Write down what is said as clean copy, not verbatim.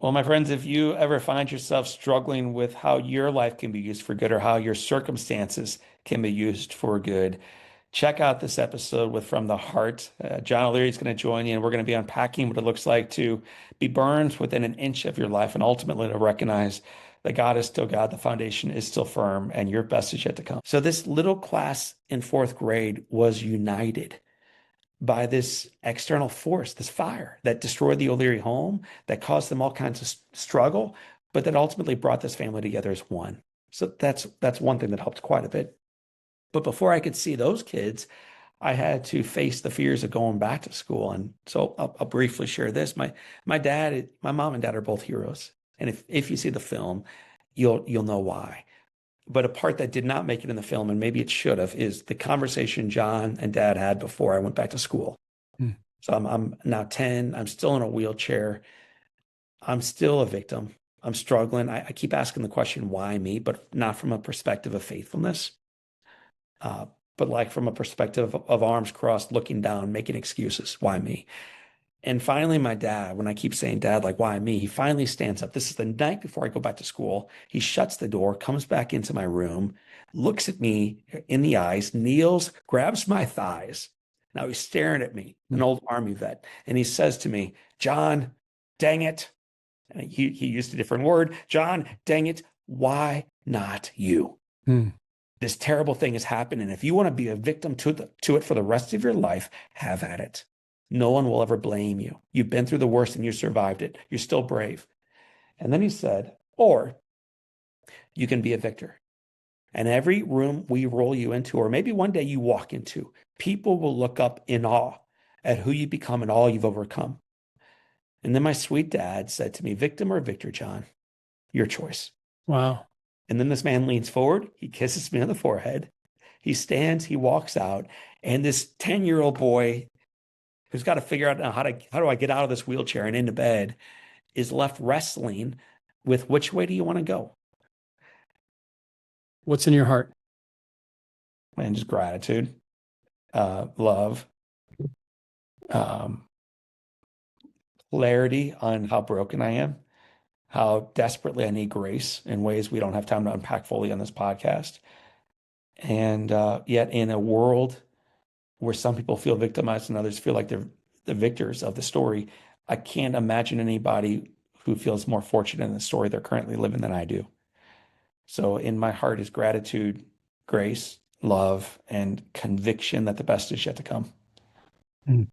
Well, my friends, if you ever find yourself struggling with how your life can be used for good or how your circumstances can be used for good, check out this episode with From the Heart. John O'Leary is going to join you, and we're going to be unpacking what it looks like to be burned within an inch of your life and ultimately to recognize that God is still God, the foundation is still firm, and your best is yet to come. So, this little class in fourth grade was united by this external force, this fire that destroyed the O'Leary home, that caused them all kinds of struggle, but that ultimately brought this family together as one. So that's one thing that helped quite a bit. But before I could see those kids, I had to face the fears of going back to school. And so I'll briefly share this. My mom and dad are both heroes. And if you see the film, you'll know why. But a part that did not make it in the film, and maybe it should have, is the conversation John and Dad had before I went back to school. Hmm. So I'm now 10. I'm still in a wheelchair. I'm still a victim. I'm struggling. I keep asking the question, why me? But not from a perspective of faithfulness, uh, but like from a perspective of arms crossed, looking down, making excuses. Why me? And finally, my dad, when I keep saying, Dad, like, why me? He finally stands up. This is the night before I go back to school. He shuts the door, comes back into my room, looks at me in the eyes, kneels, grabs my thighs. Now he's staring at me, an old army vet. And he says to me, John, dang it. And he used a different word. John, dang it. Why not you? Hmm. This terrible thing has happened. And if you want to be a victim to it for the rest of your life, have at it. No one will ever blame you. You've been through the worst and you survived it. You're still brave. And then he said, or you can be a victor. And every room we roll you into, or maybe one day you walk into, people will look up in awe at who you become and all you've overcome. And then my sweet dad said to me, victim or victor, John, your choice. Wow. And then this man leans forward. He kisses me on the forehead. He stands, he walks out. And this 10-year-old boy who's got to figure out now how do I get out of this wheelchair and into bed is left wrestling with which way do you want to go? What's in your heart? And just gratitude, love, um, clarity on how broken I am, how desperately I need grace in ways we don't have time to unpack fully on this podcast. And yet, in a world where some people feel victimized and others feel like they're the victors of the story, I can't imagine anybody who feels more fortunate in the story they're currently living than I do. So in my heart is gratitude, grace, love, and conviction that the best is yet to come. Hmm.